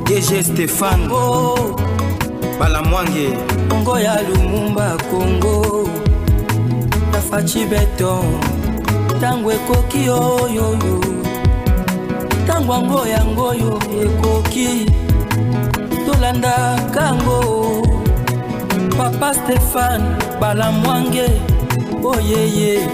DG Stéphane Balamwange Congo ya Lumumba Congo Tafachi Beton Tango ekoki oyoyo Tango yangoyo ekoki Tolanda kango Papa Stéphane Balamwange Oh yeah.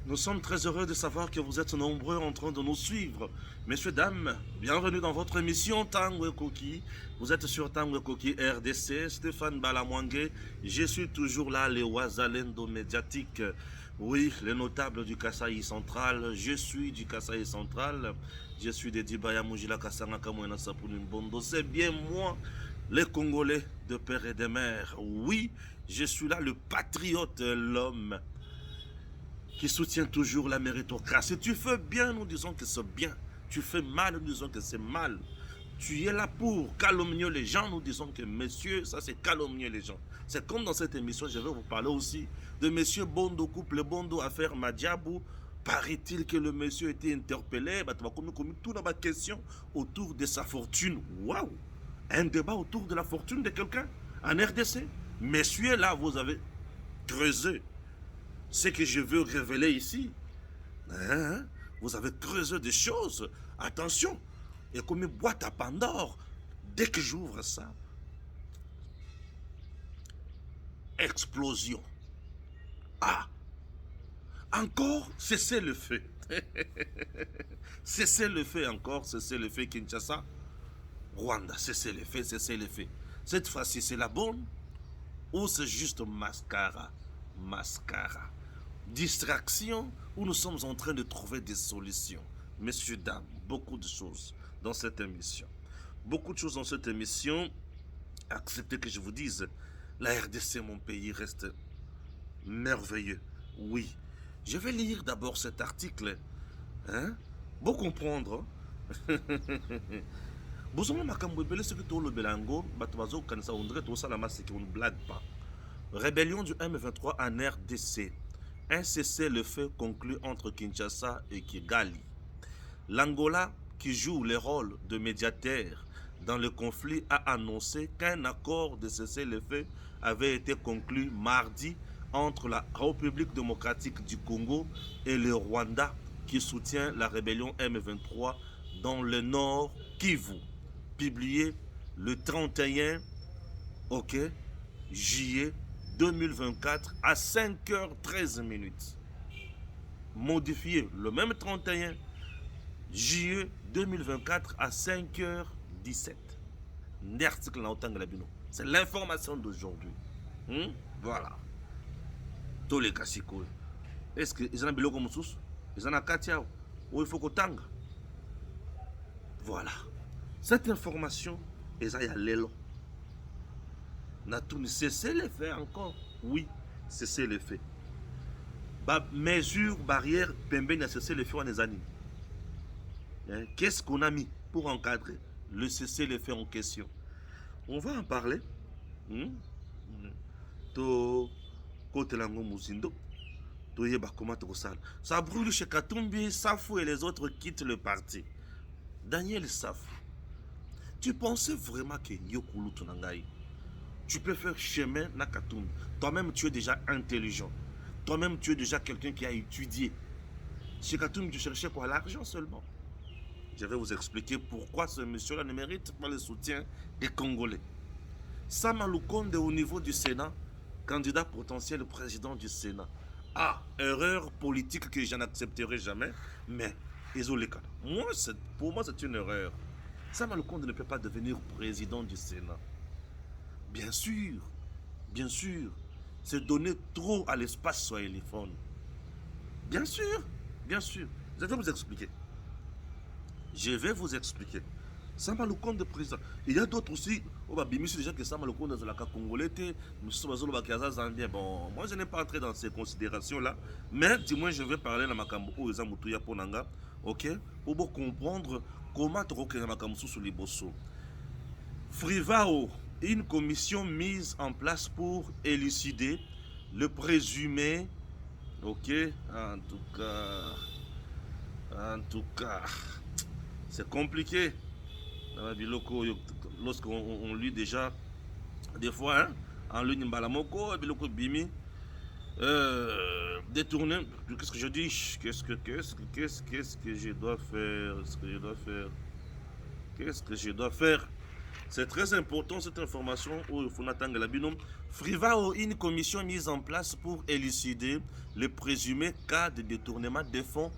Nous sommes très heureux de savoir que vous êtes nombreux en train de nous suivre. Messieurs, dames, bienvenue dans votre émission Tango Ekoki. Vous êtes sur Tango Ekoki RDC, Stéphane Balamwange. Je suis toujours là, les Ouazalendo médiatiques. Oui, les notables du Kasaï central. Je suis du Kasaï central. Je suis de Dibaya Mujila Kasanga Kamouena Sapouni Bondo. C'est bien moi, les Congolais de père et de mère. Oui, je suis là, le patriote, l'homme qui soutient toujours la méritocratie. Tu fais bien, nous disons que c'est bien. Tu fais mal, nous disons que c'est mal. Tu es là pour calomnier les gens, nous disons que messieurs, ça c'est calomnier les gens. C'est comme dans cette émission, je vais vous parler aussi de monsieur Bondo, couple Bondo, affaire Madiabou. Paraît-il que le monsieur a été interpellé, tout dans ma question autour de sa fortune. Waouh! Un débat autour de la fortune de quelqu'un en RDC. Messieurs, là, vous avez creusé ce que je veux révéler ici. Hein? Vous avez creusé des choses. Attention. Et comme une boîte à Pandore, dès que j'ouvre ça, explosion. Ah, encore cessez le feu. Cessez le feu encore, cessez le feu Kinshasa. Rwanda, cessez le feu, cessez le feu. Cette fois-ci, c'est la bonne ou c'est juste mascara? Mascara. Distraction où nous sommes en train de trouver des solutions. Messieurs, dames, beaucoup de choses dans cette émission. Beaucoup de choses dans cette émission. Acceptez que je vous dise, la RDC, mon pays, reste merveilleux. Oui. Je vais lire d'abord cet article. Hein? Pour comprendre. Bozoma makambo ebele ce que tout le belango, batuazo kanisa ondre tout ça la masse qui on ne blague pas. Rébellion du M23 en RDC. Un cessez-le-feu conclu entre Kinshasa et Kigali. L'Angola, qui joue le rôle de médiateur dans le conflit, a annoncé qu'un accord de cessez-le-feu avait été conclu mardi entre la République démocratique du Congo et le Rwanda, qui soutient la rébellion M23 dans le nord Kivu. Publié le 31 juillet 2024 à 5h13. Modifié le même 31 juillet 2024 à 5h17. C'est l'information d'aujourd'hui. Voilà. Tous les cassicots. Est-ce que ils ont un biloko moussous? Ils ont un katia ou il faut qu'on tangue? Voilà. Cette information, ils ont l'élo. Natouni, cessez les faits encore. Oui, cessez les faits. Mesure, barrière, pembe, cessez les faits en les années. Qu'est-ce qu'on a mis pour encadrer le cessez les faits en question? On va en parler. Ça brûle chez Katumbi, Safou et les autres quittent le parti. Daniel Safou, tu pensais vraiment que Yokulu Tunangai, tu peux faire chemin na Katumbi? Toi-même, tu es déjà intelligent. Toi-même, tu es déjà quelqu'un qui a étudié. Chez Katumbi, tu cherchais quoi? L'argent seulement. Je vais vous expliquer pourquoi ce monsieur-là ne mérite pas le soutien des Congolais. Sama Lukonde au niveau du Sénat, candidat potentiel président du Sénat. Ah, erreur politique que je n'accepterai jamais, mais pour moi, c'est une erreur. Sama Lukonde ne peut pas devenir président du Sénat. Bien sûr, c'est donner trop à l'espace soyéliphone. Bien sûr. Je vais vous expliquer. Sama Lukonde président. Il y a d'autres aussi. Déjà que Sama Lukonde est la Congolais. Bon, moi je n'ai pas entré dans ces considérations-là. Mais dis-moi, je vais parler de Makambo ou Zamutouya Ponanga. Ok? Pour comprendre comment tu reconnais Makambo sous les bossos. Frivao, une commission mise en place pour élucider le présumé. Ok? En tout cas, c'est compliqué. Lorsqu'on lit déjà, des fois, hein, en ligne, Mbalamoko, Biloko Bimi, détourner. Qu'est-ce que je dis? Qu'est-ce que je dois faire? Qu'est-ce que je dois faire? C'est très important cette information où il faut attendre la binôme. Frivao, une commission mise en place pour élucider les présumés cas de détournement des fonds,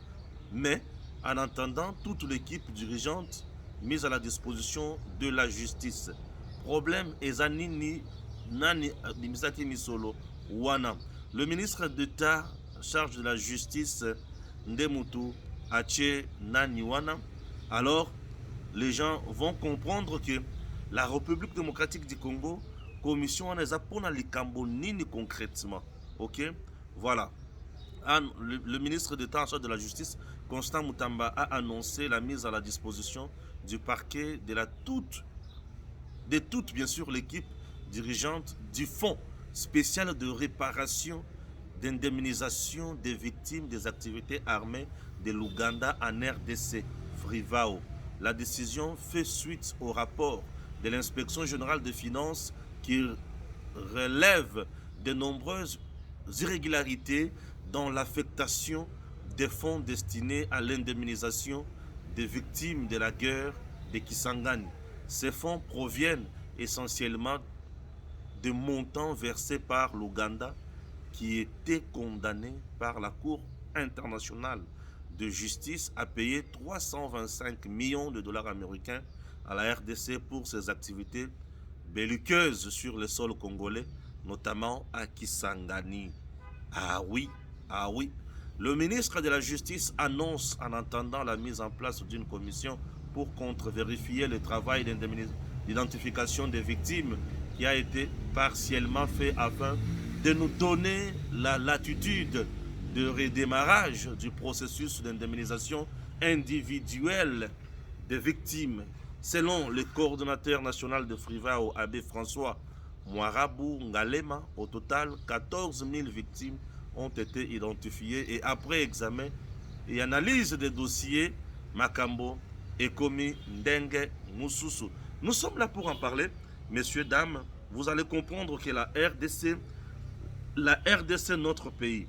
mais en attendant toute l'équipe dirigeante mise à la disposition de la justice. Problème Ezanini Nani Dimisati Misolo Wana. Le ministre d'État charge de la justice Ndemutu Ache Nani Wana. Alors, les gens vont comprendre que la République démocratique du Congo, commission en ezapona likambo nini concrètement. Ok? Voilà. Le ministre d'État en charge de la justice, Constant Mutamba, a annoncé la mise à la disposition du parquet de toute bien sûr l'équipe dirigeante du fonds spécial de réparation d'indemnisation des victimes des activités armées de l'Ouganda en RDC, Frivao. La décision fait suite au rapport de l'inspection générale des finances qui relève de nombreuses irrégularités dans l'affectation des fonds destinés à l'indemnisation des victimes de la guerre de Kisangani. Ces fonds proviennent essentiellement de montants versés par l'Ouganda qui était condamné par la Cour internationale de justice à payer 325 millions de dollars américains à la RDC pour ses activités belliqueuses sur le sol congolais, notamment à Kisangani. Ah oui. Le ministre de la Justice annonce en attendant la mise en place d'une commission pour contre-vérifier le travail d'identification des victimes qui a été partiellement fait afin de nous donner la latitude de redémarrage du processus d'indemnisation individuelle des victimes. Selon le coordonnateur national de Frivao, Abbé François Moirabou Ngalema, au total, 14 000 victimes ont été identifiées et après examen et analyse des dossiers, Makambo et Komi Ndenge Moussousou. Nous sommes là pour en parler. Messieurs, dames, vous allez comprendre que la RDC, notre pays,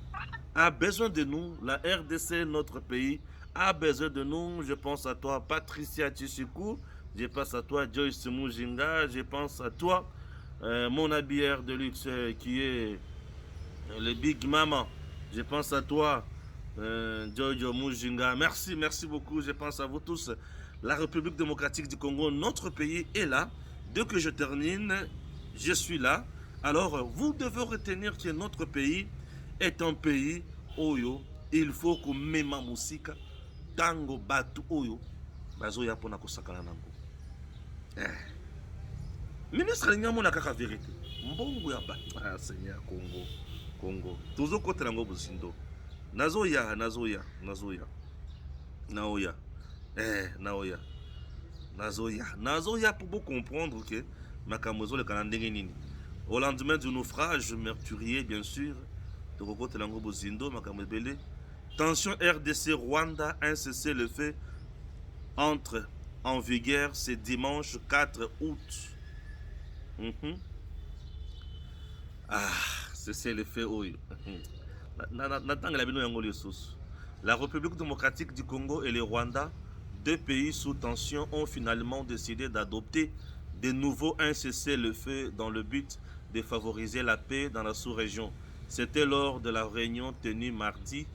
a besoin de nous. La RDC, notre pays, a besoin de nous. Je pense à toi, Patricia Tchissikou. Je pense à toi, Joyce Mujinga. Je pense à toi, mon habilleur de luxe qui est le Big Mama. Je pense à toi, Jojo Mujinga. Merci beaucoup. Je pense à vous tous. La République démocratique du Congo, notre pays est là. Dès que je termine, je suis là. Alors, vous devez retenir que notre pays est un pays oyo. Il faut que mema musika tango batu oyo bazo ya pona kosakana nango. Ministre nyamona kaka vérité. Mbongo ya ba. Ah Seigneur Congo. Tozo kotela ngo buzindo. Nazoya. Naoya. Nazoya pour vous comprendre que Makamozo le Kanandenge nini. Au lendemain du naufrage meurtrier, bien sûr, de Rokote Lango Zindo, Makamebele, tension RDC-Rwanda, un cessez-le-feu entre en vigueur ce dimanche 4 août. Cessez-le-feu, oui. La République démocratique du Congo et le Rwanda, deux pays sous tension, ont finalement décidé d'adopter de nouveau un cessez-le-feu dans le but de favoriser la paix dans la sous-région. C'était lors de la réunion tenue mardi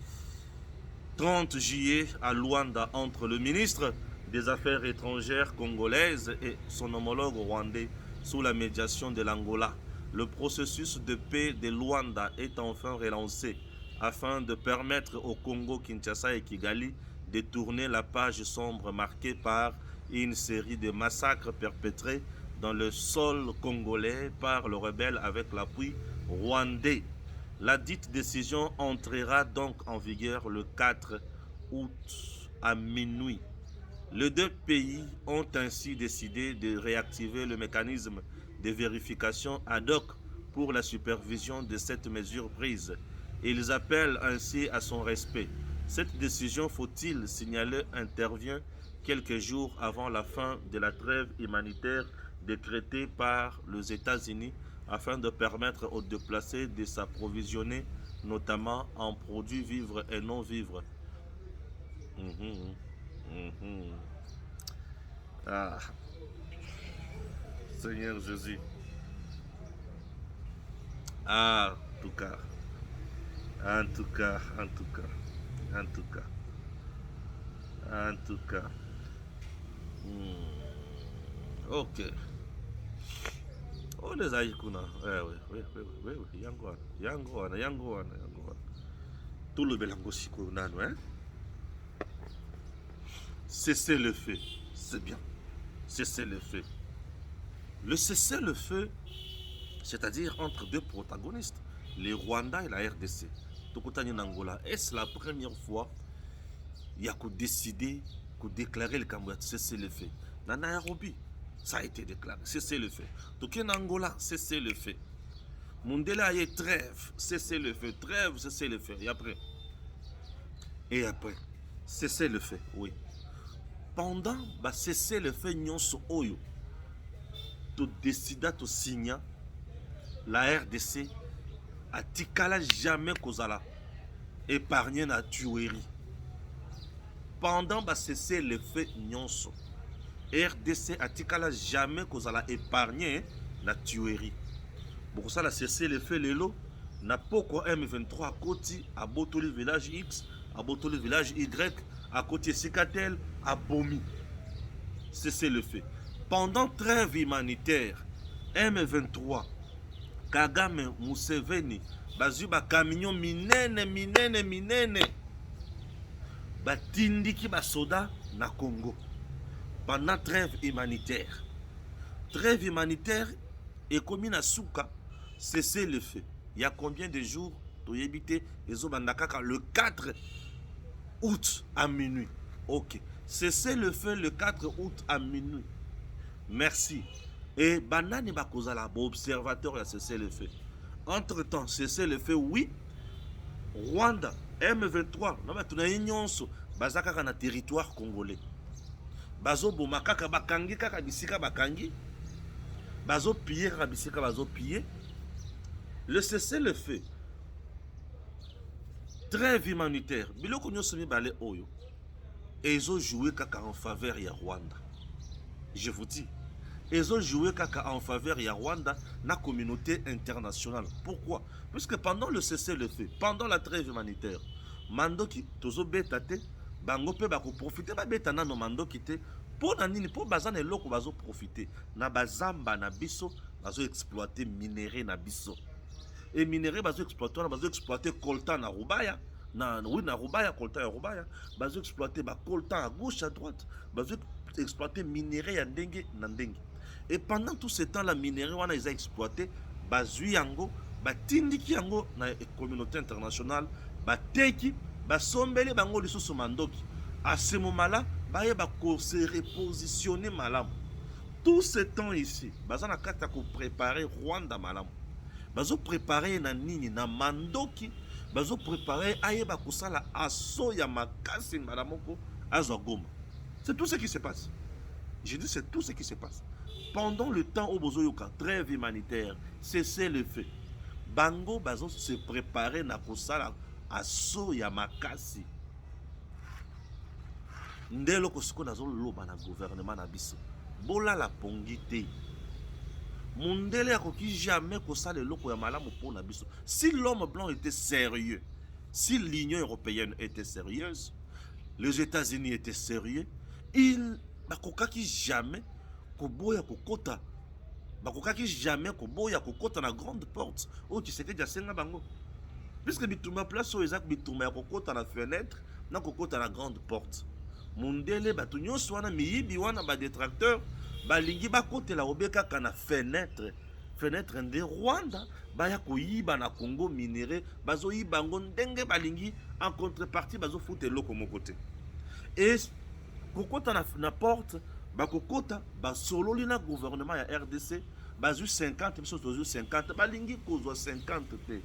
30 juillet à Luanda entre le ministre des Affaires étrangères congolaises et son homologue rwandais sous la médiation de l'Angola. Le processus de paix de Luanda est enfin relancé afin de permettre au Congo, Kinshasa et Kigali de tourner la page sombre marquée par une série de massacres perpétrés dans le sol congolais par le rebelle avec l'appui rwandais. La dite décision entrera donc en vigueur le 4 août à minuit. Les deux pays ont ainsi décidé de réactiver le mécanisme de vérification ad hoc pour la supervision de cette mesure prise. Ils appellent ainsi à son respect. Cette décision, faut-il signaler, intervient quelques jours avant la fin de la trêve humanitaire décrétée par les États-Unis afin de permettre aux déplacés de s'approvisionner, notamment en produits vivres et non vivres. Mhm, mhm. Ah, Seigneur Jésus. Ah, en tout cas, en tout cas, en tout cas, en tout cas, en tout cas. Ok. Oh, les aïkuna. Oui, oui, oui, oui, oui. Yango, yango, yango, yango. Tout le belango siko nano, hein. Cessez le feu. C'est bien. Cessez le feu. Le cessez le feu, c'est-à-dire entre deux protagonistes, les Rwanda et la RDC. Tokotani Nangola. Est-ce la première fois il y a qu'à décider, qu'à déclarer le Cambodge, cessez le feu? Dans Nairobi, ça a été déclaré. Cessez le feu. Toké Nangola, cessez le feu. Mundela y est trêve, cessez le feu. Trêve, cessez le feu. Et après, cessez le feu, oui. Pendant, bah, cessez le feu, nyonso oyo. Tu décides, tu signes, la RDC a tikala jamais kozala épargné na tuerie. Pendant, bah, cessez le feu, nyonso. RDC a tikala jamais kozala épargné na tuerie. Pour ça, la cessez le feu, lelo, na poko M23 à côté, à Botoli village X, à Botoli village Y, à côté Sikatel, à Bomi. Cessez le feu. Pendant trêve humanitaire, M23, Kagame, Museveni, bazuba camion minene, batindiki basoda na Congo. Pendant trêve humanitaire. Trêve humanitaire et comme na souka, cessez le feu. Il y a combien de jours le 4 août à minuit. Ok. Cessez le feu le 4 août à minuit. Merci. Et banane bakozala observateur a cessé le feu. Entre temps, cessez le feu, oui. Rwanda, M23, non mais tuna nyonso bazaka na territoire congolais. Bazo bomakaka bakangi kaka bisika bakangi. Bazo piller kaka bisika bazo piller. Le cessez le feu. Trêve humanitaire. Biloko nyonso mi balé oyo. Et ils ont joué kaka en faveur ya Rwanda. Je vous dis, ils ont joué kaka en faveur ya Rwanda na communauté internationale. Pourquoi? Puisque pendant le cessez-le-feu, pendant la trêve humanitaire, mandoki tozo betate, bango pe bako profiter ba beta na no mandoki te, po na nini po bazana eloko bazo profiter na bazamba na biso, bazo exploiter minerai na biso. Et minerai bazo exploiter coltan na Rubaya. Oui, na Rubaya, coltan à Rubaya. Bazo exploiter coltan à gauche, à droite. Bazo exploiter minerai à dengue, na dengue. Et pendant tout ce temps, la minerai, on a exploité, bazui yango, batindiki yango na communauté internationale, bateki, basombeli bango lisusu mandoki. À ce moment-là, baye bako se repositionner malam. Tout ce temps ici, bazana kata ko préparer Rwanda malam. Bazo préparer na nini na mandoki, bazo préparer aye bakosala asso ya makasi malamoko azogoma. C'est tout ce qui se passe. Je dis c'est tout ce qui se passe. Pendant le temps au bozoyoka trêve humanitaire, cessez le feu. Bango bazo se préparer na kosala asso ya makasi. Ndelo kosiko nazo loba na gouvernement na biso. Bola la pongite. Mundele akoki jamais kosala loko ya malamu pona biso. Si l'homme blanc était sérieux, si l'Union européenne était sérieuse, les États-Unis étaient sérieux, il bakokaki jamais koboya kokota. Bakokaki jamais koboya kokota na grande porte. Oh, tu sais que jasenga bango. Puisque bituma place au exact bituma ya kokota na fenêtre, na kokota na grande porte. Mundele batu nyonso wana miyibi wana ba détracteur balingi bakotela obeka kana fenêtre de Rwanda baya koyiba na Congo minéré bazo yibango ndenge balingi en contrepartie bazo foutre loko mokote. Et kokota na porte bakokota basololi na gouvernement ya RDC bazu 50 biso tozu 50 balingi kozwa 50 te.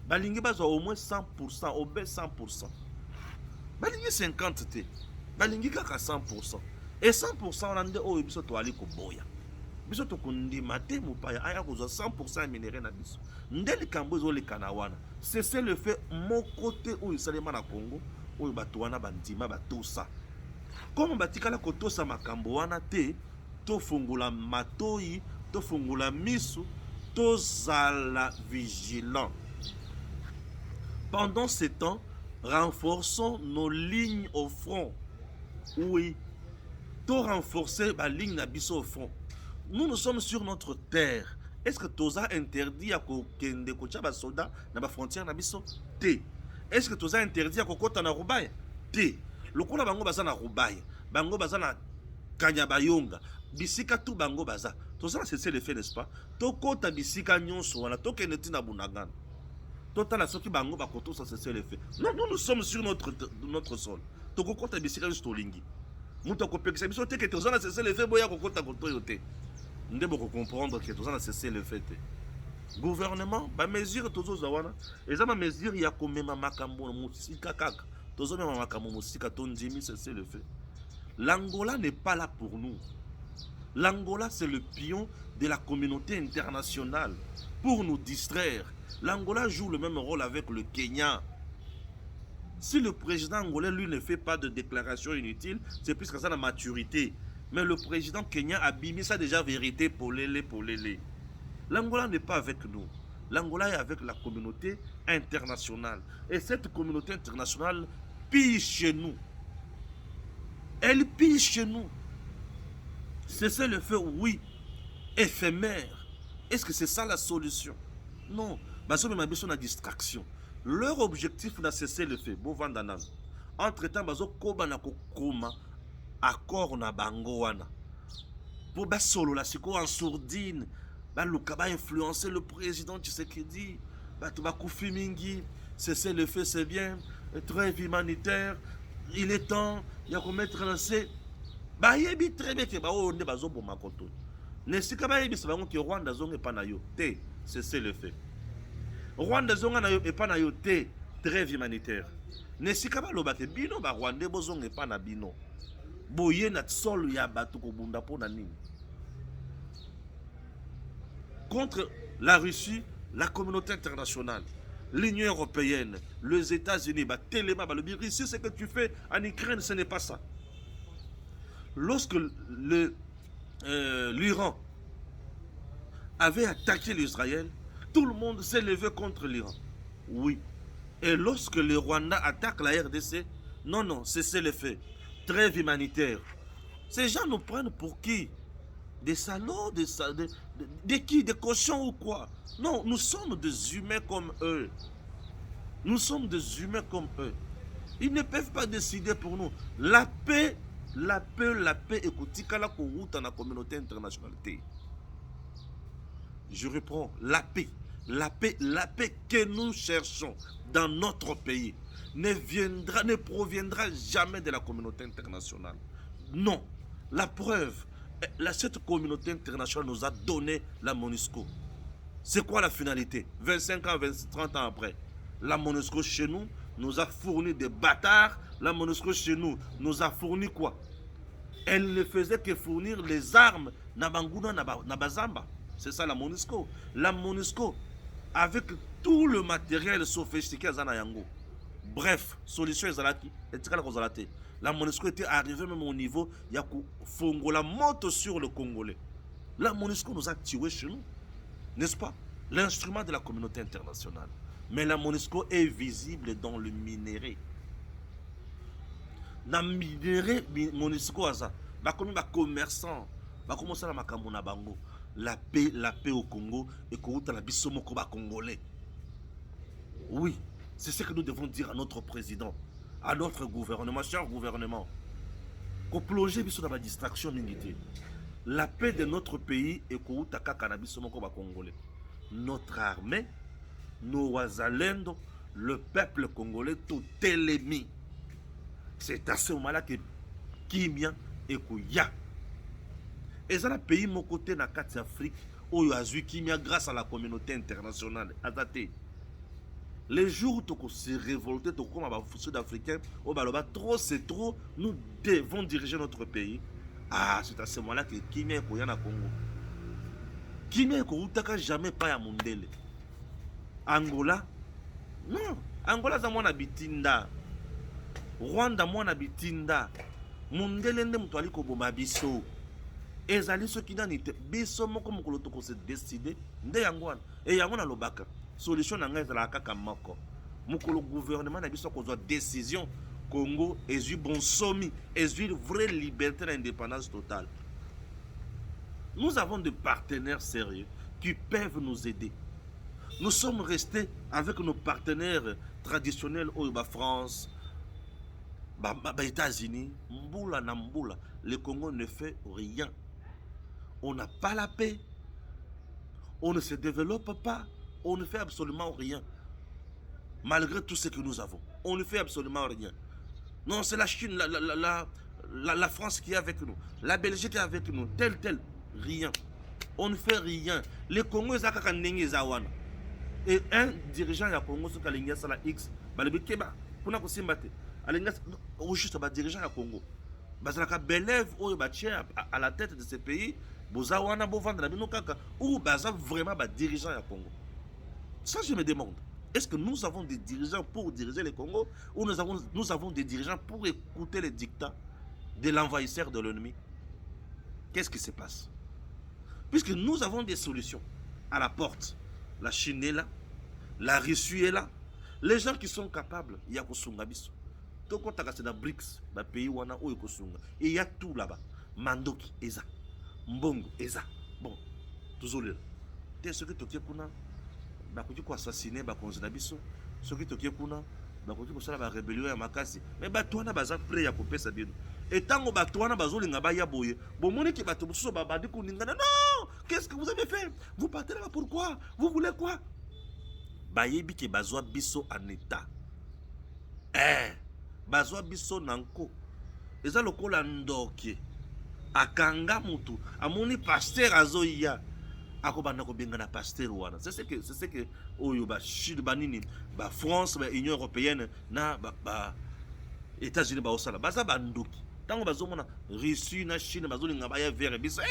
Balingi bazo au moins 100%, au baie 100%. Balingi 50 te. balingi kaka 100%. Et 100% on a nde oyo biso to ali ko boya. Biso to kundima te mopaya aya ko 100% ya minéraux na biso. Nde likambo zo lekana wana. C'est le fait mon côté oyo salema na Congo oyo bato wana bandima batosa. Comme batikala ko tosa makambo wana te, to fungula matoi, to fungula misu, to zala vigilant. Pendant ce temps, renforçons nos lignes au front. Oui, to renforcer la ligne na biso au front. Nous sommes sur notre terre. Est-ce que Toza interdit à kende ko tcha ba soldat na ba frontière na biso? Te. Est-ce que Toza interdit à kokota na Rubai? Te. Lokola bango baza na Rubai, bango baza na Kanyabayonga, bisika tout bango baza. Toza c'est le fait, n'est-ce pas? Tokota bisika nyonso wana tokende tina bunagana. Totala soki bango bakoto ça c'est le fait. Non, nous sommes sur notre sol. Tokota bisika juste lingi. Muto kopekisa biso te que Toza c'est le fait boya kokota koto yote. Nde boko comprendre que Toza c'est le fait. Gouvernement ba mesure tozo zawana eza ma mesure ya komema makambo musika kaka. Tozo mema makambo musika tondimi c'est le fait. L'Angola n'est pas là pour nous. L'Angola, c'est le pion de la communauté internationale pour nous distraire. L'Angola joue le même rôle avec le Kenya. Si le président angolais, lui, ne fait pas de déclaration inutile, c'est plus que ça la maturité. Mais le président kenyan a bimé ça déjà vérité pour l'élé. L'Angola n'est pas avec nous. L'Angola est avec la communauté internationale. Et cette communauté internationale pille chez nous. Elle pille chez nous. C'est le fait, oui, éphémère. Est-ce que c'est ça la solution? Non. Parce que c'est une distraction. Leur objectif n'a cessé le fait. Bon, entre-temps, bazo koba na kokoma accord na bangoana. Pour basolo la siko en sourdine, ba luka ba influencer le président Tshisekedi, ba to ba kufi mingi, cesser le fait c'est bien, trêve humanitaire, il est temps, il y a qu'on mettre lancé. Ba yebi très bien que ba o ne bazo boma koto. Ne sika ba yebi sabango que Rwanda zonge pa na yo te, cesser le fait. Rwanda zonga na yo e pa na yo te, trêve humanitaire. Ne sika ba loba ke bino ba Rwanda bozonge pa na bino. Boye na sol ya bato ko bunda po na nini. Contre la Russie, la communauté internationale, l'Union européenne, les États-Unis, bah téléma, bah le Russie, ce que tu fais en Ukraine, ce n'est pas ça. Lorsque l'Iran avait attaqué l'Israël, tout le monde s'est levé contre l'Iran. Oui. Et lorsque le Rwanda attaque la RDC, non, c'est le fait. Trêve humanitaire. Ces gens nous prennent pour qui? Des salauds, de qui? Des cochons ou quoi? Non, nous sommes des humains comme eux. Nous sommes des humains comme eux. Ils ne peuvent pas décider pour nous. La paix, écoutez, quand la communauté internationale. Je reprends, la paix que nous cherchons dans notre pays ne proviendra jamais de la communauté internationale. Non, la preuve, cette communauté internationale nous a donné la MONUSCO. C'est quoi la finalité? 25 ans, 30 ans après, la MONUSCO chez nous a fourni des bâtards. La MONUSCO chez nous a fourni quoi? Elle ne faisait que fournir les armes Nabanguna, Nabazamba. C'est ça la MONUSCO. La MONUSCO, avec tout le matériel sophistiqué à Zanayango. Bref, solution ezalaki, la MONUSCO était arrivée même au niveau, il y a Fongola monte sur le Congolais. La MONUSCO nous a tués chez nous, n'est-ce pas? L'instrument de la communauté internationale. Mais la MONUSCO est visible dans le minerai. La minerai, MONUSCO a ça. Comme les commerçants, comme ça, la paix au Congo et qu'on a la bisomoko congolais. Oui. C'est ce que nous devons dire à notre président, à notre gouvernement, cher gouvernement. Qu'on plonge dans la distraction militaire. La paix de notre pays est qu'on a cannabis congolais. Notre armée, nos wazalendo, le peuple congolais, tout est l'ennemi. C'est à ce moment-là que Kimia et Kouya. Et ça, le pays, mon côté, dans l'Afrique, où il y a Kimia grâce à la communauté internationale. Adate. Les jours où tu se révolter, tu comme les Sud-Africains, trop c'est trop, nous devons diriger notre pays. Ah, c'est à ce moment-là que Kimia est au Congo. Kimia est au jamais pas à Mundele. Angola, non. Angola, c'est moi bitinda. Rwanda, moi bitinda. Mundele, ndem toali ko boma biso. Ezali ceux qui n'ont été biso moko mokolo to ko se décider nde yango et yango na lobaka solution na ngai la kaka moko mokolo gouvernement na biso ko zo décision Congo ezui bon somi ezui vraie liberté et indépendance totale. Nous avons des partenaires sérieux qui peuvent nous aider. Nous sommes restés avec nos partenaires traditionnels au France, États-Unis, mboula na mboula. Le Congo ne fait rien. On n'a pas la paix. On ne se développe pas. On ne fait absolument rien. Malgré tout ce que nous avons. On ne fait absolument rien. Non, c'est la Chine, la France qui est avec nous. La Belgique est avec nous. Tel. Rien. On ne fait rien. Les Congos, ils ont et un dirigeant du Congo, c'est Kalinga Sala X. Balebekeba. Pour nous combattre. Ou juste un dirigeant du Congo. Bazalaka belève ou à la tête de ce pays. Bozawana Bovanda la Binokaka. Ou baza vraiment un dirigeant du Congo. Ça, je me demande. Est-ce que nous avons des dirigeants pour diriger le Congo ou nous avons des dirigeants pour écouter les dictats de l'envahisseur de l'ennemi? Qu'est-ce qui se passe? Puisque nous avons des solutions à la porte. La Chine est là, la Russie est là. Les gens qui sont capables, il y a Kosunga Biso. Tout quand tu as BRICS, le pays où on a Kosunga. Et il y a tout là-bas. Mandoki, Eza. Mbongo, Eza. Bon, toujours là. Tu ce que tu as bakoki ko assassiner bakonzi biso soki tokie kuna bakoki kosala ba rébellion ya makasi mais bato wana baza prêt ya kopesa bino etango bato wana bazolinga baya boye bomoni ki bato mosusu babandi kuningana non qu'est-ce que vous avez fait vous partez là pourquoi vous voulez quoi bayebi ke bazwa biso en état bazwa biso nanko eza lokola ndoki akanga mutu amoni pasteur azoya akobanda ko benga na pasteur wana c'est ce que oyo ba Chine banini ba France ba Union européenne na ba États-Unis ba osala baza bandoki tango bazomona Russie na Chine bazolinga ba ya vers biso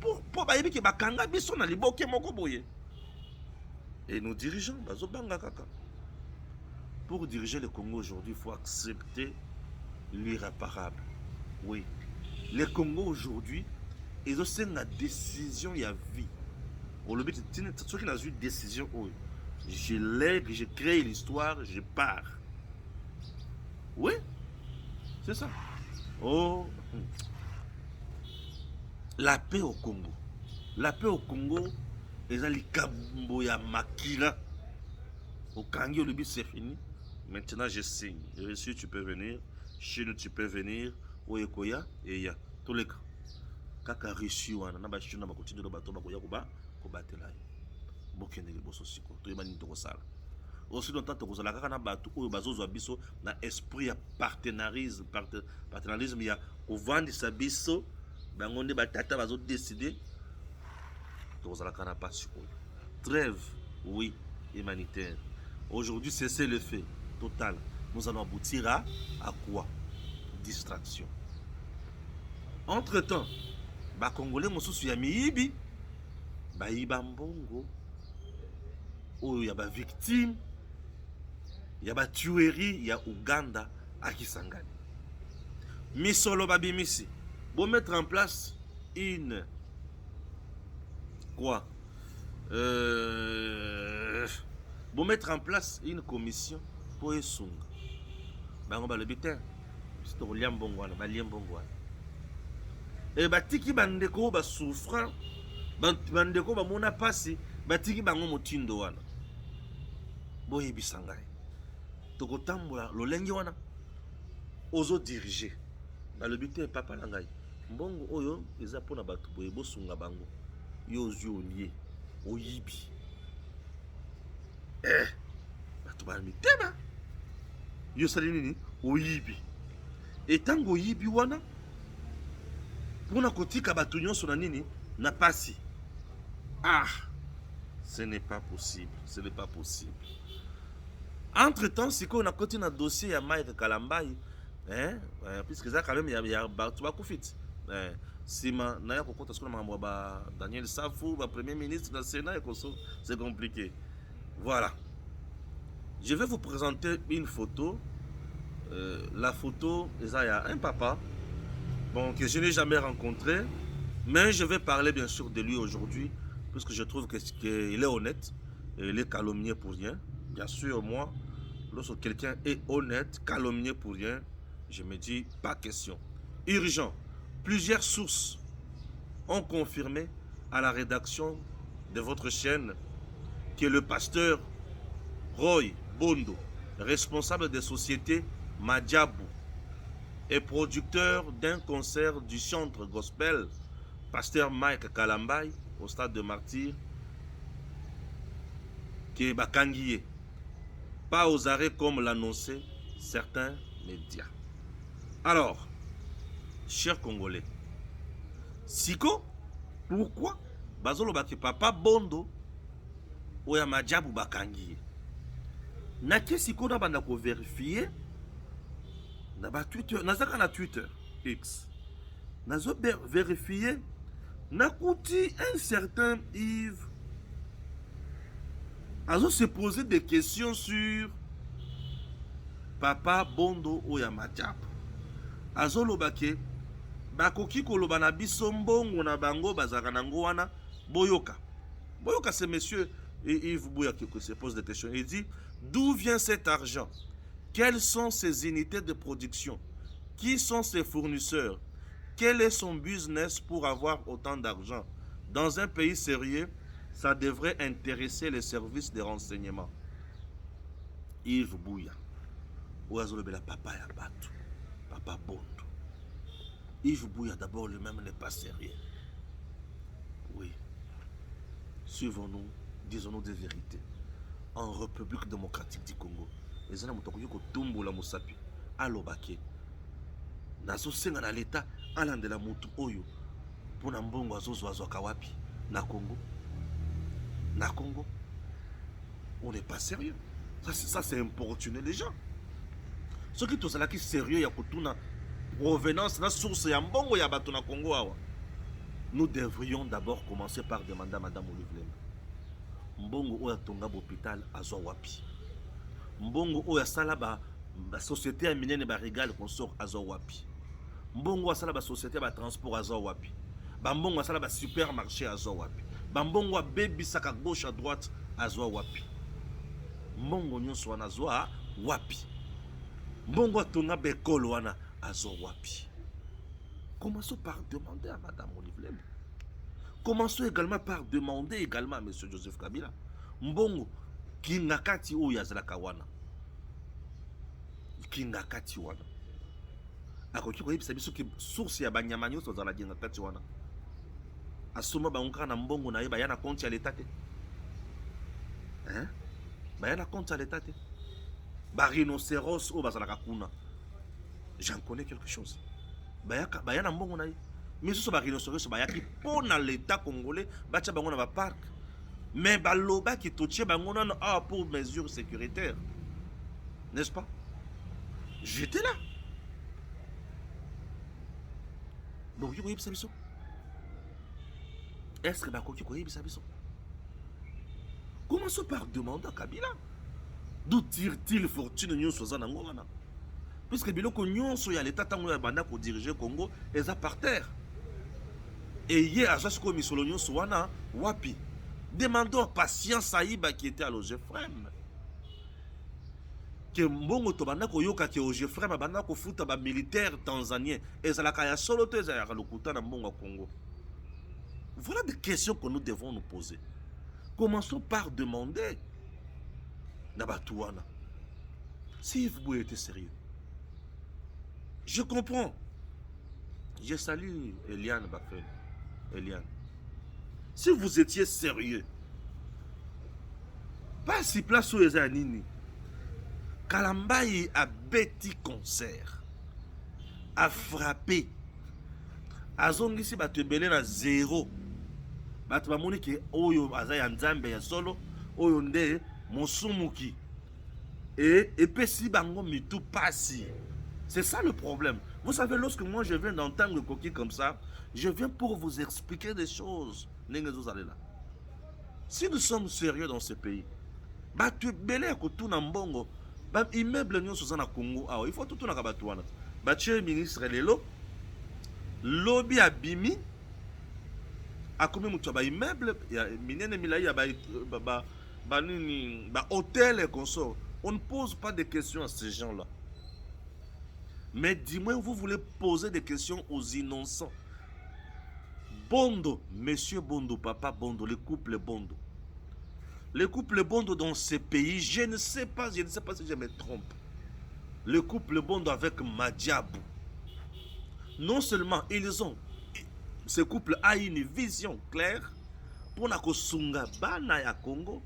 pour bayebi ke bakanga biso na liboke moko boye et nos dirigeants bazobanga kaka. Pour diriger le Congo aujourd'hui, il faut accepter l'irréparable. Oui. Le Congo aujourd'hui, ils ont une décision, il y a vie. Au lieu de ceux qui ont eu une décision, je lègue, je crée l'histoire, je pars. Oui, c'est ça. Oh, la paix au Congo. La paix au Congo, ils ont les Kambo ya Makila. Au Kangi, le but c'est fini. Maintenant, je signe. Russie, tu peux venir. Chine, tu peux venir. Oyekoya, et il y a tous les cas. Kaka Russie, on a Chine, on va continuer de battre, on va combattre là. Bokende les bosses aussi, quoi. Tout le monde est sale. Aussi longtemps que vous allez battre, ou bazozo abisso, na esprit ya partenarisme, il y a au vent de sa bisso, bangonde batata bazo décider. Vous allez pas sur trêve, oui, humanitaire. Aujourd'hui, c'est le fait total. Nous allons aboutir à quoi? Distraction. Entre-temps, les Congolais sont ya miibi, bayiba mbongo, il y a des victimes, il y a des tueries, il y a Ouganda à Kisangani. Misolo babimisi, pour mettre en place une quoi? Pour mettre en place une commission pour Esunga. Bango ba le bitin. C'est au liambongwana, ba liambongwana. Et batiki bandeko ba souffrant, bandeko ba mona pasi, batiki bango motindo wana. Boye bisangai. Toko tambola lolenge wana. Ozo diriger. Ba le bitin papa langai. Mbongo oyo eza pona batu boye bosunga bango. Yo ozyo lié. Oyibi. Batu ba mitema. Yo sali nini? Oyibi. Et tango oyibi wana pona kotika batu nyonso na nini na pasi. Ah, Ce n'est pas possible. Ce n'est pas possible. Entre-temps, si on a continué un dossier à Mike Kalambai, hein, puisque ça quand même il y a beaucoup fit. Si ma naya ko kota skona ba Daniel Safou, ba premier ministre du Sénat c'est compliqué. Voilà. Je vais vous présenter une photo. La photo, il y a un papa, bon, que je n'ai jamais rencontré, mais je vais parler bien sûr de lui aujourd'hui, puisque je trouve qu'il est honnête, et il est calomnié pour rien. Bien sûr, moi, lorsque quelqu'un est honnête, calomnié pour rien, je me dis, pas question. Urgent. Plusieurs sources ont confirmé à la rédaction de votre chaîne que le pasteur Roy Bondo, responsable des sociétés Madjabou et producteur d'un concert du chantre gospel, pasteur Mike Kalambai, au stade de Martyr, qui est bakanguié, pas aux arrêts comme l'annonçaient certains médias. Alors, chers Congolais, Siko, pourquoi Bazolo Baki Papa Bondo, Oya Madjabou bakanguié? Nake Siko na banda ko vérifier na Twitter, nazaka na Twitter X. Nazo vérifier nakuti un certain Yves azo se poser des questions sur Papa Bondo Oya Madjabou. Azo lobake bakoki koloba na biso mbongo na bango bazaka nango wana boyoka. Boyoka, c'est monsieur Yves Bouya qui se pose des questions. Il dit, d'où vient cet argent? Quelles sont ses unités de production? Qui sont ses fournisseurs? Quel est son business pour avoir autant d'argent? Dans un pays sérieux, ça devrait intéresser les services de renseignement. Yves Bouya. Ouazolobela papa ya batu. Papa Bondo. Yves Bouya d'abord lui-même n'est pas sérieux. Oui. Suivons-nous, disons-nous des vérités. En République démocratique du Congo, les gens qui ont tumbu la musapi, alobake. Nazo senga na l'État, alande la mutu oyo, pour n'ambongo azozo kawapi, na Congo. Na Congo, on n'est pas sérieux. Ça c'est importuner les gens. Ceux qui sont là qui sérieux, ya kutuna provenance, na source ya mbongo ya bato na Congo awa. Nous devrions d'abord commencer par demander à Madame Olivier. Mbongo oya tonga l'hôpital azwa wapi? Mbongo oya sala ba société ya minene ba régal consort azwa wapi? Mbongo oya sala ba société ba transport azwa wapi? Ba mbongo oya sala ba supermarché azwa wapi? Ba mbongo oya baby saka gauche à droite azwa wapi? Mbongo nyonso wana azwa wapi? Mbongo oya tonga ba école wana azwa wapi? Commençons par demander à Madame Olivier. Commençons également par demander également à M. Joseph Kabila. Mbongo, Kingakati ou Yazalaka wana. Kingakati wana. Akoki koyebi sabiso ki source ya banyamanyo so zala Kingakati wana. Asoma bangoka na mbongo na ye bayana compte ya l'état te. Hein? Bayana compte ya l'état te. Ba rhinocéros o bazalaka kuna. J'en connais quelque chose. Bayana mbongo na ye. Mais ce sont les rhinocéros bayaki pour l'État congolais, bacha bango na ba parc. Mais baloba qui touche bango na pour mesures sécuritaires. N'est-ce pas? J'étais là. Donc vous voyez ça biso. Est-ce que bakoki koyebi ça biso? Commençons par demander à Kabila. D'où tire-t-il fortune nyonso za nango wana? Puisque biloko nyonso ya l'État tango ya banda ko diriger Congo est à par terre. Et hier, à Jasko Missolognon Souana, Wapi, demandons à Patience Aïba qui était à l'OGFREM. Que Mbongo Tobanda Koyoka qui est au GFREM, Banda Kofuta, militaire tanzanien, et Zalakaya Solote, et Zalakuta, Mbongo Congo. Voilà des questions que nous devons nous poser. Commençons par demander Nabatouana. Si vous êtes sérieux, je comprends. Je salue Eliane Bafel. Eliane, si vous étiez sérieux, pas si place où les anini, Kalambai a bêti concert, a frappé, a zongi si batebele na zéro, bato bamoni ke oyo aza ya nzambe ya solo oyo nde mosumuki epesi bango mitu pasi. C'est ça le problème. Vous savez, lorsque moi je viens d'entendre Koki comme ça, je viens pour vous expliquer des choses. Si nous sommes sérieux dans ce pays, tu belé à tout mbongo, immeuble nous sommes na Congo, il faut tout na kabatouana. Cher ministre lelo, lobby abimi, a combien mutu ba immeuble, ya minene milai ya ba hôtel et consort. On ne pose pas de questions à ces gens-là. Mais dis-moi, vous voulez poser des questions aux innocents. Bondo, monsieur Bondo, papa Bondo, le couple Bondo. Le couple Bondo dans ces pays, je ne sais pas si je me trompe. Le couple Bondo avec Madiabou. Non seulement ce couple a une vision claire pour na kosunga bana ya Congo,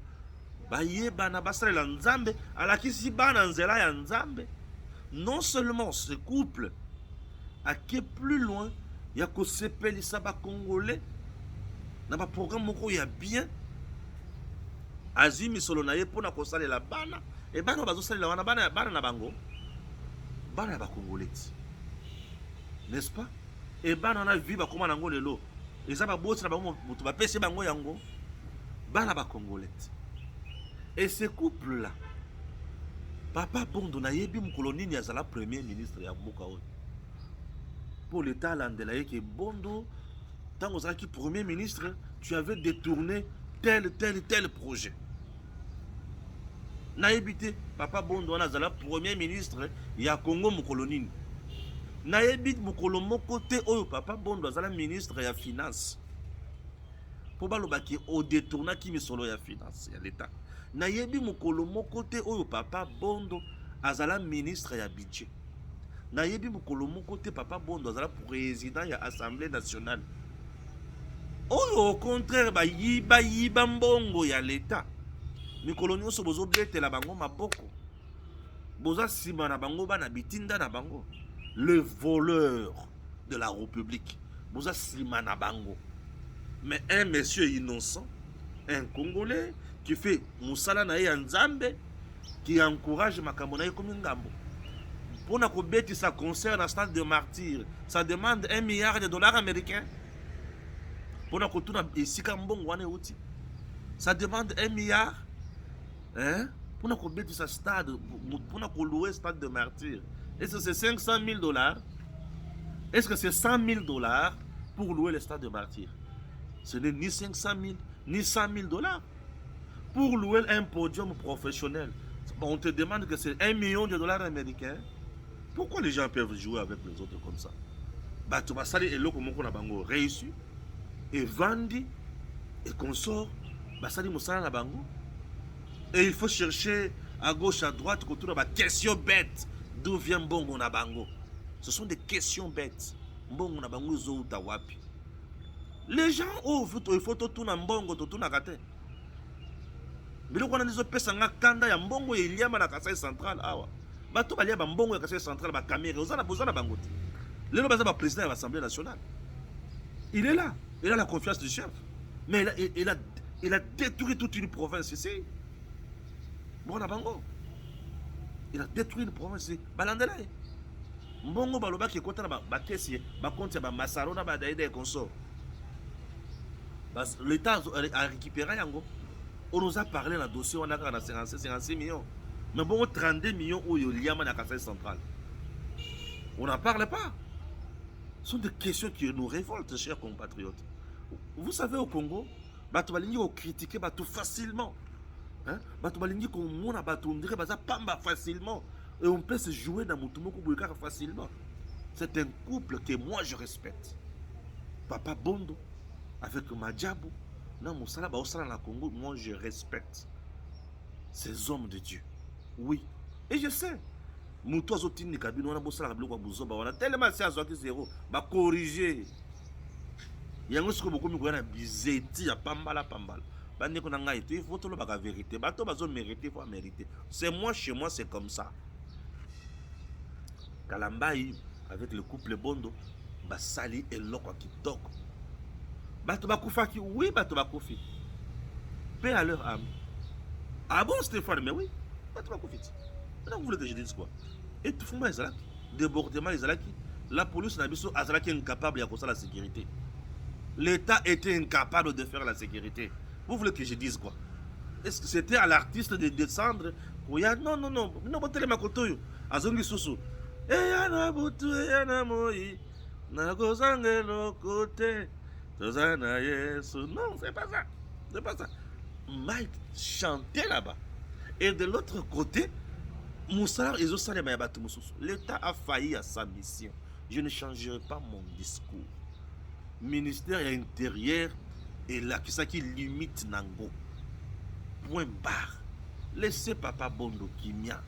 baye bana basala nzambe, alakisi bana nzela ya nzambe. Non seulement ce couple a qui plus loin, il y a que ces pays congolais, dans le programme moko ya bien, azimi solo naye pour na kosala la bana, et bana bazo sala la bana na bango, bana ba congolais, n'est-ce pas? Et bana na vie ba comment nango lelo, et ça ba bosse na bango mutu ba pese bango yango, bana ba congolais. Et ce couple là, Papa Bondo na yebi mukolo nini azala premier ministre ya mboka oyo. Pour l'état landelaye que Bondo, tant que qui premier ministre, tu avais détourné tel projet. Na yebite Papa Bondo na azala premier ministre ya Congo mukolo nini. Na yebite mukolo moko te oyo Papa Bondo azala ministre ya finance. Po baloba ki o détourna ki misolo ya finance ya l'état. Na yebi mukolo moko te oyo Papa Bondo azala ministre ya budget. Na yebi mukolo moko te Papa Bondo azala président ya Assemblée nationale. Oyo au contraire ba yiba mbongo ya l'état. Mikolo nyonso bozo betela bango maboko. Boza sima na bango bana bitinda na bango. Le voleur de la République. Boza sima na bango. Mais un monsieur innocent, un Congolais qui fait Moussala Naye Nzambe, qui encourage Makambo Naye comme Ngambo. Pour na kobeti sa concert na stade de martyrs, ça demande 1 milliard de dollars américains. Pour na kotuna isika mbongo wane uti. Ça demande 1 milliard. Hein? Pour na kobeti sa stade, pour na louer stade de martyrs. Est-ce que c'est 500 000 dollars? Est-ce que c'est 100 000 dollars pour louer le stade de martyrs? Ce n'est ni 500 000, ni 100 000 dollars. Pour louer un podium professionnel, on te demande que c'est 1 million de dollars américains. Pourquoi les gens peuvent jouer avec les autres comme ça? Bah, tu vas salir et l'autre qu'on a bango réussi et vendu et qu'on sort, bah salir moussala na bango. Et il faut chercher à gauche, à droite, autour de la question bête. D'où vient Mbongo na bango? Ce sont des questions bêtes. Mbongo na bango zo utawapi. Les gens, il faut tout na mbongo, tout na kate. Mais le qu'on a des opérations nga kanda ya mbongo il y a na Kasai central awa. Ba to balia ba mbongo ya Kasai central ba caméra, ozana bozana bangote. Le no baza ba président de l'Assemblée nationale. Il est là, il a la confiance du chef. Mais il a détruit toute une province ici. Bon na bango. Il a détruit une province ici. Balandela. Mbongo baloba ki kota na ba kesi ba compte ba masarona ba daide et consort. L'État a récupéré yango. On nous a parlé dans le dossier, on a 56 millions. Mais bon, 32 millions où il y a un Kasai central. On n'en parle pas. Ce sont des questions qui nous révoltent, chers compatriotes. Vous savez, au Congo, on critique tout facilement. On pamba facilement. Et on peut se jouer dans Moutoumoko Boukara facilement. C'est un couple que moi je respecte. Papa Bondo avec Madiabou. Non, Moussala Baosala na Congo, moi je respecte ces hommes de Dieu. Oui. Et je sais. Moutou Zotini Kabino, on a bossé la Kabilo Bouzoba, on a tellement c'est à zéro. Bah corriger. Il y a un truc beaucoup mieux que bizeti à Pambala Pambala. Bah n'est qu'on a été, il faut tout le baga vérité. Bah toi bazo mériter, faut mériter. C'est moi chez moi, c'est comme ça. Kalambaï avec le couple Bondo, bah sali et l'oko qui toque. Bato bakufaki, oui, bato bakufi. Paix à leur âme. Ah bon, Stéphane, mais oui, bato bakufi. Maintenant, vous voulez que je dise quoi? Et tout le monde est là. Débordement est là. La police n'a pas été incapable de la sécurité. L'État était incapable de faire la sécurité. Vous voulez que je dise quoi? Est-ce que c'était à l'artiste de descendre? Non, non, non. Non, pas tellement kotoyo. Azongi susu. Eyana butu, eyana moi. Nagozange no kote. Tozana yesu. Non, c'est pas ça. C'est pas ça. Mike chantait là-bas. Et de l'autre côté, l'État a failli à sa mission. Je ne changerai pas mon discours. Ministère intérieur et là, qui limite Nango. Point barre. Laissez Papa Bondo Kimia.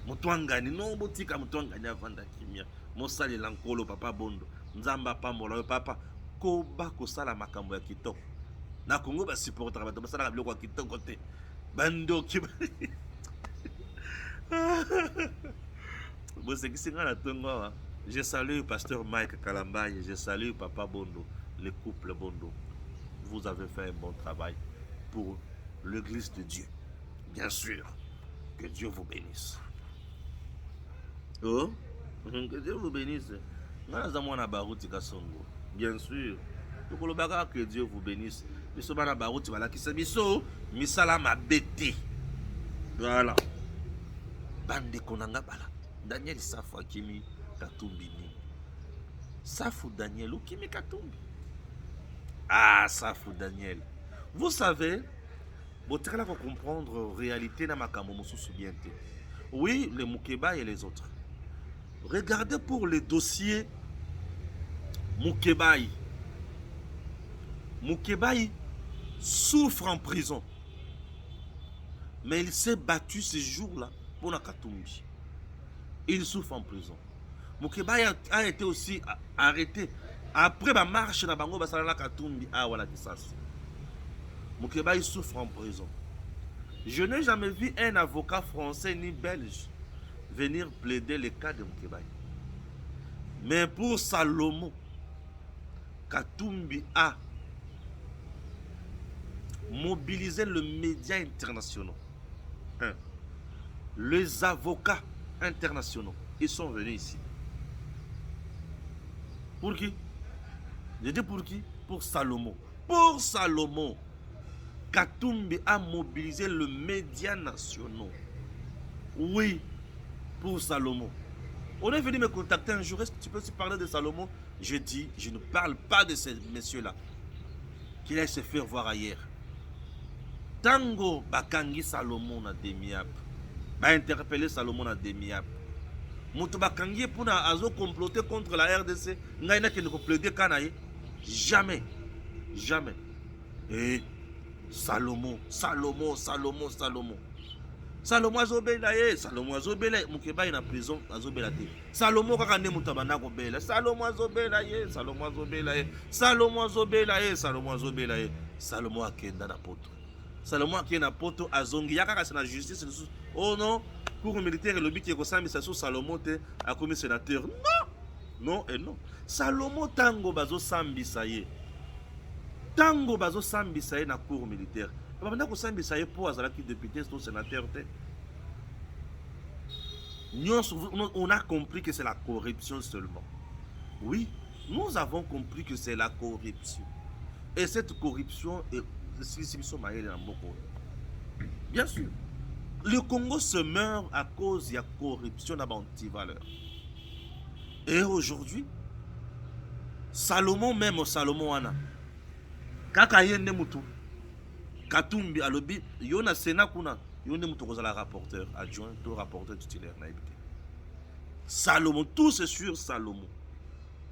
Motwangani, non, botika Motwangani avant da Kimia. Mosali Lankolo, Papa Bondo. Nzamba Pambola, Papa. Koba Kosala Makambo ya Kitoko. Na Congo, ba supporter, ba Basala Biloko Kitoko te. Bando Kimia. Je salue le pasteur Mike Kalambaye, je salue Papa Bondo, le couple Bondo. Vous avez fait un bon travail pour l'église de Dieu. Bien sûr, que Dieu vous bénisse. Oh, que Dieu vous bénisse. Bien sûr, que Dieu vous bénisse. Voilà. Bande konanga bala. Daniel Safu Akimi Katumbi ni. Safu Daniel Ukimi Katumbi. Ah, Safu Daniel. Vous savez, vous allez comprendre la réalité na makambo mosusu bien te. Oui, les Moukeba et les autres. Regardez pour les dossiers Moukebaï. Moukebaï souffre en prison. Mais il s'est battu ce jour-là pour la Katumbi. Il souffre en prison. Moukebaï a été aussi arrêté. Après ma marche dans Bango Basala Katumbi, ah voilà que ça. Moukebaï souffre en prison. Je n'ai jamais vu un avocat français ni belge venir plaider le cas de Moukebaï. Mais pour Salomon, Katumbi a mobilisé le média international. Les avocats internationaux, ils sont venus ici. Pour qui? Je dis pour qui? Pour Salomon. Pour Salomon, Katumbi a mobilisé le média national. Oui, pour Salomon. On est venu me contacter un jour. Est-ce que tu peux aussi parler de Salomon? Je dis, je ne parle pas de ces messieurs-là. Qu'il aille se faire voir ailleurs. Tango Bakangi Salomon a demiap. Ba interpeller Salomon a demiap. Moutou Bakangi pour azo comploter contre la RDC. Ngaina qui ne plaider kanaye. Jamais. Jamais. Et Salomon. Salomon azobelaye, Salomon azobelaye, Moukebaï na prison azobelate. Salomon kaka ne mutabana ko bela. Salomon azobelaye, Salomon akenda na poto. Salomon akenda na poto azongi yaka na justice. Oh non, cour militaire le but qui ko sambisa sur Salomon te a commis sénateur. Non et non. Salomon tango bazo sambisa ye. Tango bazo sambisa ye na cour militaire. Député, sénateur. On a compris que c'est la corruption seulement. Oui, nous avons compris que c'est la corruption. Et cette corruption est... Bien sûr. Le Congo se meurt à cause de la corruption dans l'antivaleur. Et aujourd'hui, Salomon même, Salomon Ana, Kakayende Moutou, Katumbi alobi yona Sénat kuna yone mutokoza la rapporteur adjoint tout rapporteur titulaire na ebité. Salomon, tout c'est sur Salomon.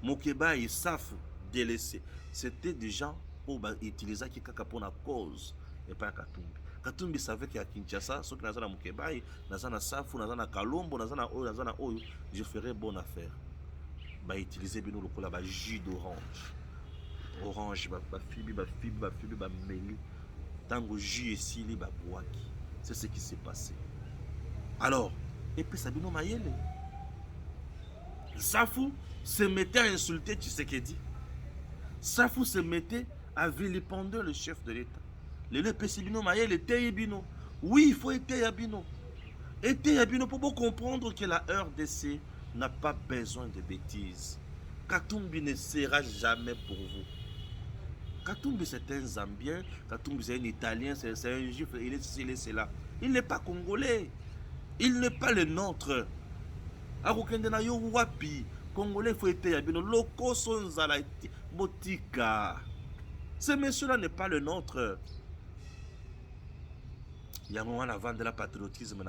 Mokeba et Safu délaissé. C'était des gens qui utilisaient qui kaka pour la cause et pas Katumbi. Katumbi savait qu'à Kinshasa, ceux qui n'ont pas Mokeba, n'ont Safu, n'ont Kalombo, n'ont Oyo, je ferai bonne affaire. Bah utiliser bino lokola ba jus d'orange. Orange ba fibi ba meli. Tango jus et sili ba boaki. C'est ce qui s'est passé. Alors, et puis Sabino Mayele. Safu se mettait à insulter Tshisekedi. Safu se mettait a vilipendé le chef de l'État. Le Pessibino Maye, le Teyabino. Oui, il faut être Yabino. Et Yabino pour comprendre que la RDC n'a pas besoin de bêtises. Katumbi ne sera jamais pour vous. Katumbi c'est un Zambien, Katumbi c'est un Italien, c'est un Juif, il est là. Il n'est pas Congolais. Il n'est pas le nôtre. Arukende na yo wapi. Congolais faut être Yabino. Loko sonzala botika. Ce monsieur-là n'est pas le nôtre. Il y a un moment à vendre la patriotisme.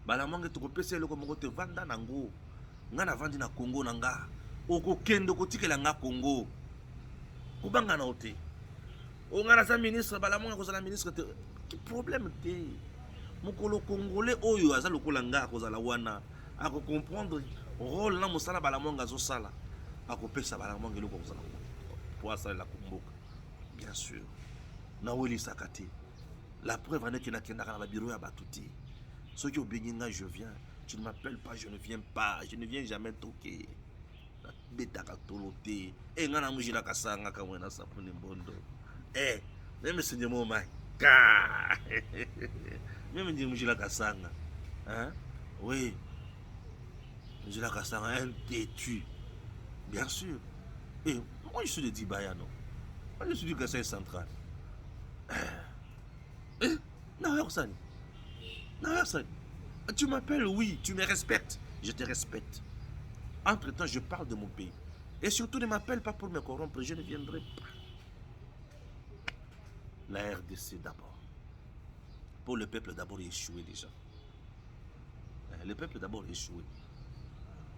Balamange tu kopese loko mongo te vanda nango. Nga na vandi na Congo nanga. Oko kendo kotikela nga Congo. Kubanga na ote. O nga na sa ministre balamange ko za ministre te. Problème te. Mokolo congolais oyo aza lokola nga ko za la wana. Ako comprendre rôle na mosala balamange zo sala. Ako pesa balamange loko ko za la. Pour ça la kumboka. Bien sûr. Na weli sakati. La preuve en est qu'il y a un bureau à Batouti. Ceux qui ont béni, je viens. Tu ne m'appelles pas, je ne viens pas. Je ne viens jamais toquer. Beta katoloté. Et on a mangé la kasanga quand on a ça pour les bondo. Eh, même si mon mai. Même si mangé la kasanga. Hein? Oui. Mangé la kasanga, un têtu. Bien sûr. Et moi, je suis de Dibaya, non? Moi, je suis du Kassai central. Non, personne. Non, personne. Tu m'appelles, oui, tu me respectes. Je te respecte. Entre-temps, je parle de mon pays. Et surtout, ne m'appelle pas pour me corrompre. Je ne viendrai pas. La RDC d'abord. Pour le peuple d'abord échoué déjà. Le peuple d'abord échoué.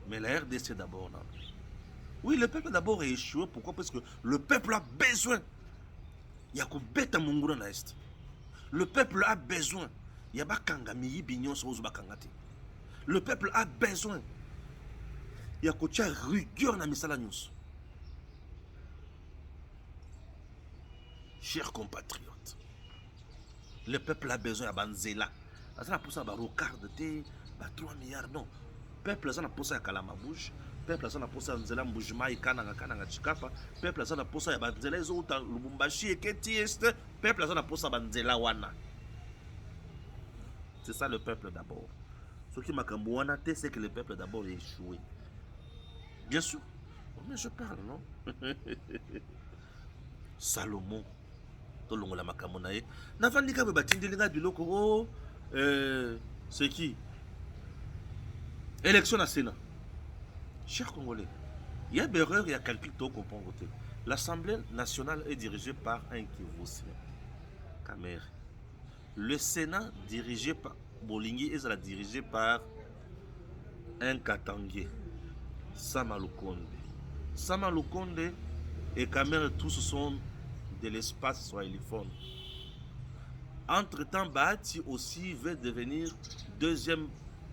Mais la RDC d'abord, non. Oui, le peuple d'abord est échoué. Pourquoi? Parce que le peuple a besoin. Il y a qu'on bête à Mongura dans l'Est. Le peuple a besoin. Il y a bakanga miyi bignon sur bakangati. Le peuple a besoin. Il y a qu'on rigueur dans misala news. Chers compatriotes, le peuple a besoin de Banzela. Ça pour ça, Rocard de 3 milliards. Non. Le peuple a pour ça Kalamabouche. Le peuple a pour ça Nzela Mbujima et Kananga Chikapa. Le peuple a pour ça Banzela et autres Lubumbashi et Ketieste. Le peuple a pour ça Banzela Wana. C'est ça le peuple d'abord. Ce qui m'a dit, c'est que le peuple d'abord est échoué. Bien sûr. Mais je parle, non? Salomon. C'est qui? Élection à Sénat. Chers Congolais, il y a des erreurs, il y a calcul tout comprendre. L'Assemblée nationale est dirigée par un Kivosien, Kamer. Le Sénat dirigé par Bolingi est dirigé par un Katangé, Samalukonde. Samalukonde et Kamer, tous sont de l'espace swahiliphone. Entre-temps, Bahati aussi veut devenir deuxième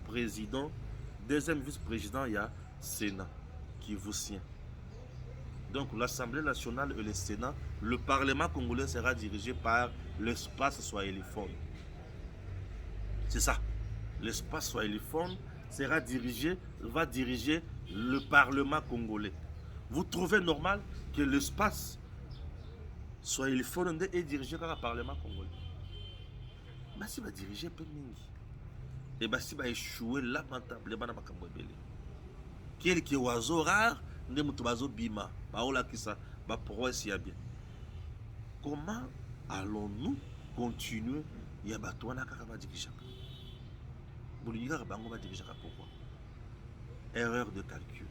président, deuxième vice-président, il y a Sénat, Kivosien. Donc l'Assemblée nationale et le Sénat, le Parlement congolais sera dirigé par l'espace swahiliphone. C'est ça. L'espace swahiliphone va diriger le Parlement congolais. Vous trouvez normal que l'espace swahiliphone est dirigé par le Parlement congolais? Basi va diriger Pemingi. Et Basi va échouer lamentablement dans Makambwebele. Quelques oiseaux rares, ne mutubazo bima. Baola kisa, ba prouesse ya bien. Comment allons-nous continuer? Il y a Batouana Karaba Dikishaka. Bouliga Bango Dikishaka, pourquoi? Erreur de calcul.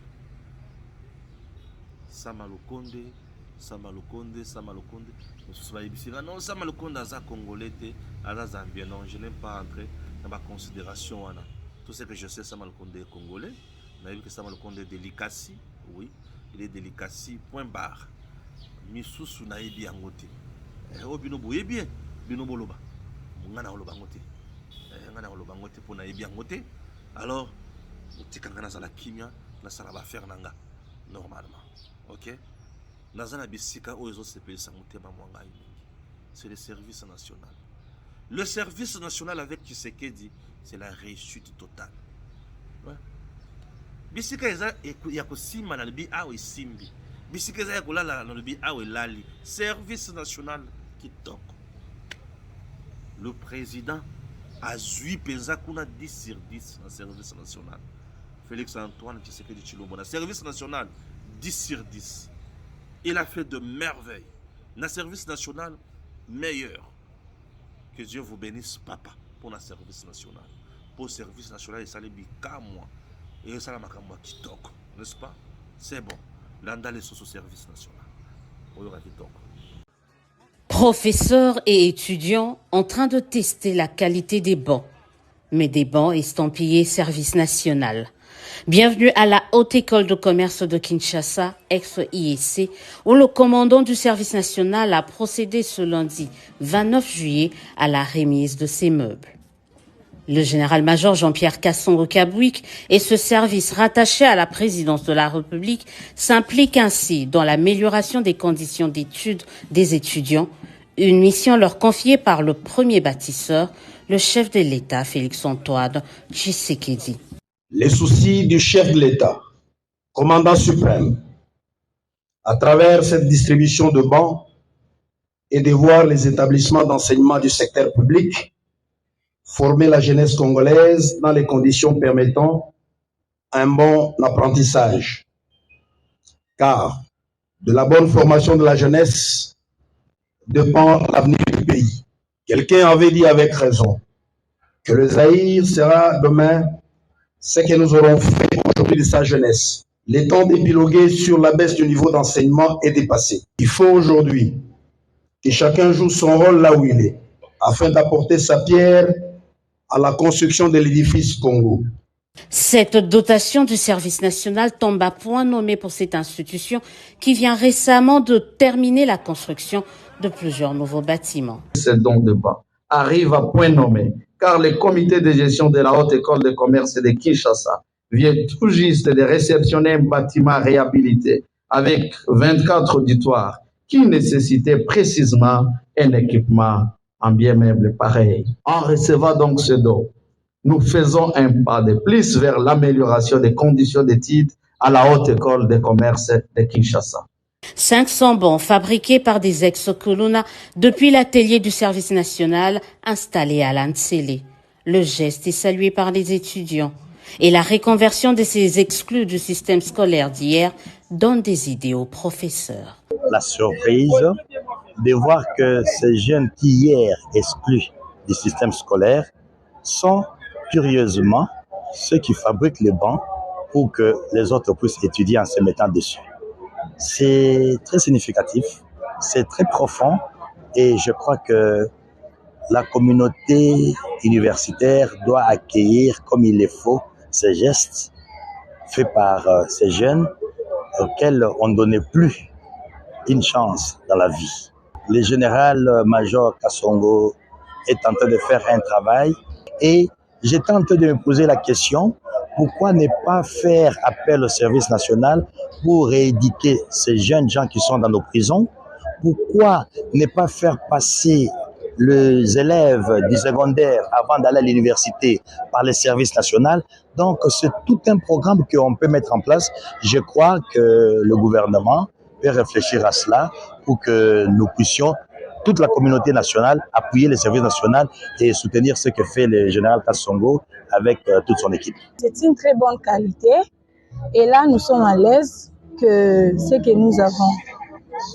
Samalukonde. Non, Samalukonde Aza Congolais, Aza Zambien. Non, je n'aime pas entrer dans ma considération. Tout ce que je sais, Samalukonde est Congolais. On a vu que Samalukonde est délicatie. Oui, il est délicatie, point barre. Misusu na ebi angote. Obino boye bien, bino boloba. Ngana oloba ngote. Ngana oloba ngote pour na ebi angote. Alors, utikangana za la kimia na sala ba faire nanga normalement. OK? Nazana bisika ozo CPL samutema mwanga ini. C'est le service national. Le service national avec Tshisekedi, c'est la réussite totale. Ouais. Bisika eza yakosima na bi awo isimbi. Bisikeza ya kolala na lobi awe lali. Service national kitoko. Le président a zui penza kuna 10 sur 10 dans service national. Félix Antoine Tshisekedi Tshilombo dans service national 10 sur 10. Il a fait de merveilles. Dans service national meilleur. Que Dieu vous bénisse papa pour le service national. Pour le service national, il s'allait bien moi. Et ça la makamwa kitoko, n'est-ce pas? C'est bon. L'anda les sous service national. On aura kitoko. Professeurs et étudiants en train de tester la qualité des bancs, mais des bancs estampillés service national. Bienvenue à la Haute École de Commerce de Kinshasa, ex-IEC, où le commandant du service national a procédé ce lundi 29 juillet à la remise de ses meubles. Le général-major Jean-Pierre Kasongo-Kabouik et ce service rattaché à la présidence de la République s'impliquent ainsi dans l'amélioration des conditions d'études des étudiants, une mission leur confiée par le premier bâtisseur, le chef de l'État, Félix Antoine Tshisekedi. Les soucis du chef de l'État, commandant suprême, à travers cette distribution de bancs et de voir les établissements d'enseignement du secteur public former la jeunesse congolaise dans les conditions permettant un bon apprentissage. Car de la bonne formation de la jeunesse dépend l'avenir du pays. Quelqu'un avait dit avec raison que le Zaïre sera demain ce que nous aurons fait aujourd'hui de sa jeunesse. Le temps d'épiloguer sur la baisse du niveau d'enseignement est dépassé. Il faut aujourd'hui que chacun joue son rôle là où il est, afin d'apporter sa pierre à la construction de l'édifice Congo. Cette dotation du service national tombe à point nommé pour cette institution qui vient récemment de terminer la construction de plusieurs nouveaux bâtiments. Ce don de bas arrive à point nommé car le comité de gestion de la Haute École de Commerce de Kinshasa vient tout juste de réceptionner un bâtiment réhabilité avec 24 auditoires qui nécessitait précisément un équipement en bien meuble pareil. En recevant donc ce don, nous faisons un pas de plus vers l'amélioration des conditions d'études à la Haute École de Commerce de Kinshasa. 500 bancs fabriqués par des ex-Kuluna depuis l'atelier du service national installé à l'Ansele. Le geste est salué par les étudiants et la reconversion de ces exclus du système scolaire d'hier donne des idées aux professeurs. La surprise de voir que ces jeunes qui hier exclus du système scolaire sont curieusement ceux qui fabriquent les bancs pour que les autres puissent étudier en se mettant dessus. C'est très significatif, c'est très profond et je crois que la communauté universitaire doit accueillir comme il le faut ces gestes faits par ces jeunes auxquels on ne donnait plus une chance dans la vie. Le général-major Kasongo est en train de faire un travail et j'étais en train de me poser la question, pourquoi ne pas faire appel au service national pour rééduquer ces jeunes gens qui sont dans nos prisons? Pourquoi ne pas faire passer les élèves du secondaire avant d'aller à l'université par le service national? Donc c'est tout un programme qu'on peut mettre en place. Je crois que le gouvernement peut réfléchir à cela pour que nous puissions, toute la communauté nationale, appuyer le service national et soutenir ce que fait le général Kasongo avec toute son équipe. C'est une très bonne qualité et là nous sommes à l'aise que ce que nous avons.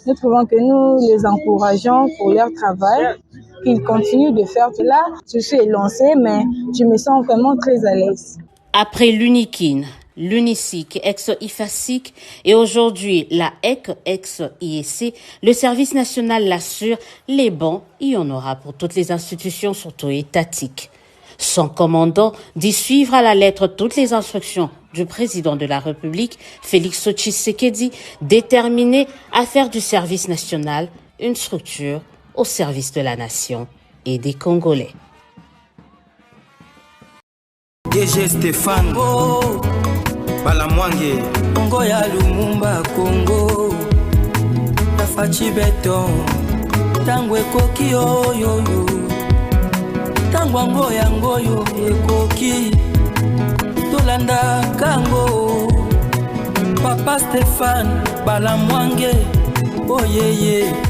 Nous trouvons que nous les encourageons pour leur travail, qu'ils continuent de faire cela. Je suis lancée mais je me sens vraiment très à l'aise. Après l'UNIKIN, l'UNISIC, ex-IFASIC et aujourd'hui la EC, ex-IEC, le service national l'assure, les bancs, il y en aura pour toutes les institutions, surtout étatiques. Son commandant dit suivre à la lettre toutes les instructions du président de la République, Félix Tshisekedi, déterminé à faire du service national une structure au service de la nation et des Congolais. DG Stéphane Balamwange Congo ya Lumumba Congo Tafachi Beton Tangwe Koki Oyoyo Tangwango Yangoyo Ekoki Tolanda Kango Papa Papa Stéphane Balamwange, oh yeah yeah.